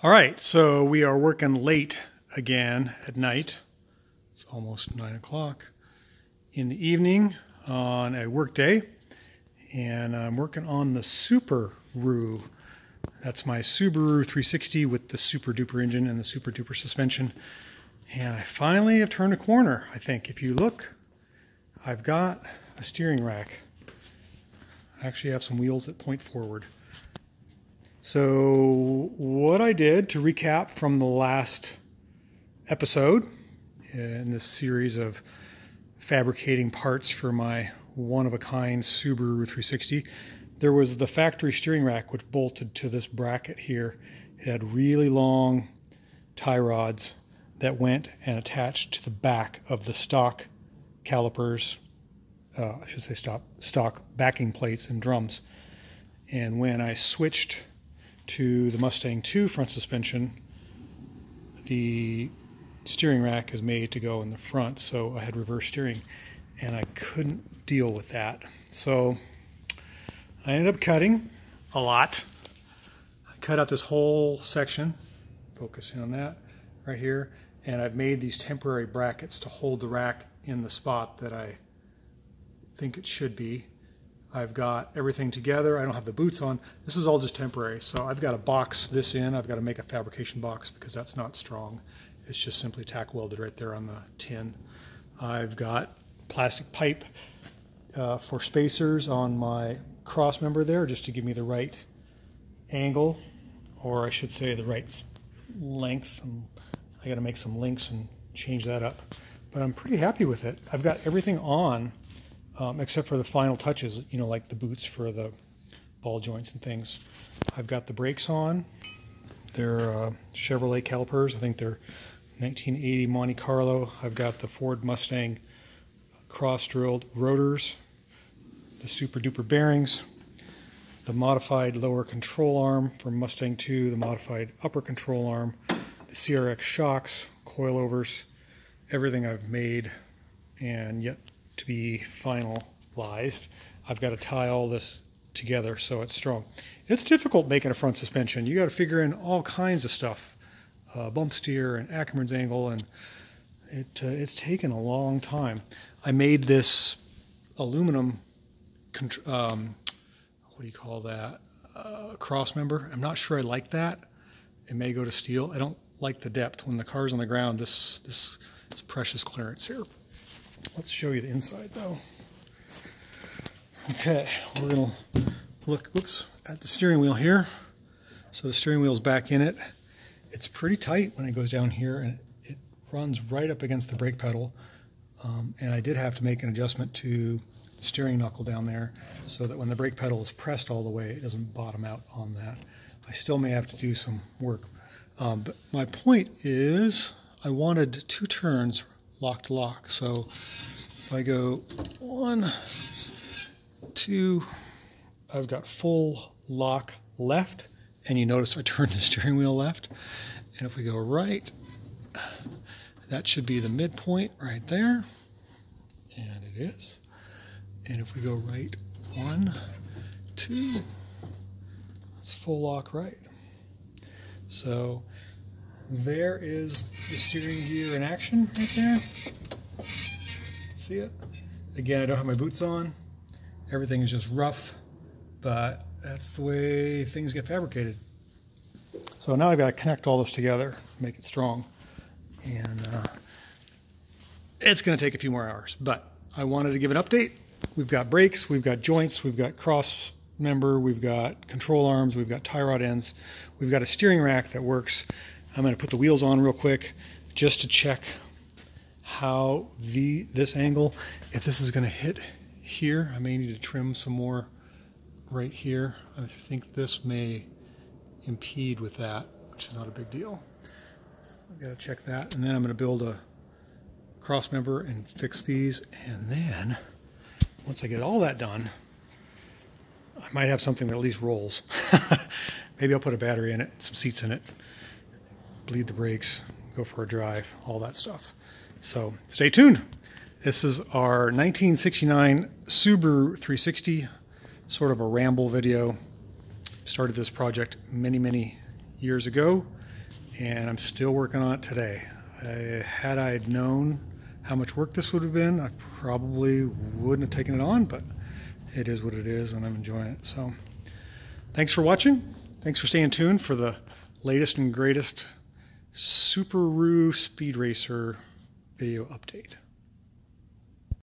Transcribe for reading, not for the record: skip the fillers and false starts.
All right, so we are working late again at night. It's almost 9 o'clock in the evening on a work day, and I'm working on the Super-Roo. That's my Subaru 360 with the super duper engine and the super duper suspension. And I finally have turned a corner, I think. If you look, I've got a steering rack. I actually have some wheels that point forward. So what I did, to recap from the last episode in this series of fabricating parts for my one-of-a-kind Subaru 360, there was the factory steering rack which bolted to this bracket here. It had really long tie rods that went and attached to the back of the stock calipers, I should say stock backing plates and drums. And when I switched to the Mustang 2 front suspension, the steering rack is made to go in the front, so I had reverse steering, and I couldn't deal with that. So I ended up cutting a lot. I cut out this whole section, focusing on that right here, and I've made these temporary brackets to hold the rack in the spot that I think it should be. I've got everything together. I don't have the boots on. This is all just temporary. So I've got to box this in. I've got to make a fabrication box because that's not strong. It's just simply tack welded right there on the tin. I've got plastic pipe for spacers on my cross member there, just to give me the right angle, or I should say the right length. And I got to make some links and change that up. But I'm pretty happy with it. I've got everything on. Except for the final touches, you know, like the boots for the ball joints and things. I've got the brakes on. They're Chevrolet calipers. I think they're 1980 Monte Carlo. I've got the Ford Mustang cross-drilled rotors, the super duper bearings, the modified lower control arm from Mustang 2, the modified upper control arm, the CRX shocks, coilovers, everything I've made and yet to be finalized. I've got to tie all this together so it's strong. It's difficult making a front suspension. You got to figure in all kinds of stuff, bump steer and Ackerman's angle, and it's taken a long time. I made this aluminum, what do you call that, cross member. I'm not sure I like that. It may go to steel. I don't like the depth. When the car's on the ground, this precious clearance here. Let's show you the inside though. Okay, we're gonna look, at the steering wheel here. So the steering wheel's back in it. It's pretty tight when it goes down here, and it runs right up against the brake pedal. And I did have to make an adjustment to the steering knuckle down there so that when the brake pedal is pressed all the way, it doesn't bottom out on that. I still may have to do some work. But my point is, I wanted 2 turns lock to lock. So if I go 1, 2, I've got full lock left, and you notice I turned the steering wheel left. And if we go right, that should be the midpoint right there, and it is. And if we go right, 1, 2, it's full lock right. So there is the steering gear in action right there. See it? Again, I don't have my boots on. Everything is just rough, but that's the way things get fabricated. So now I've got to connect all this together, make it strong. And it's going to take a few more hours, but I wanted to give an update. We've got brakes, we've got joints, we've got cross member, we've got control arms, we've got tie rod ends, we've got a steering rack that works. I'm going to put the wheels on real quick just to check how this angle, if this is going to hit here. I may need to trim some more right here. I think this may impede with that, which is not a big deal. So I've got to check that, and then I'm going to build a cross member and fix these, and then once I get all that done, I might have something that at least rolls. Maybe I'll put a battery in it, some seats in it, bleed the brakes, go for a drive, all that stuff. So stay tuned. This is our 1969 Subaru 360, sort of a ramble video. Started this project many years ago, and I'm still working on it today. Had I known how much work this would have been, I probably wouldn't have taken it on, but it is what it is, and I'm enjoying it. So thanks for watching. Thanks for staying tuned for the latest and greatest Super-Roo Speed Racer video update.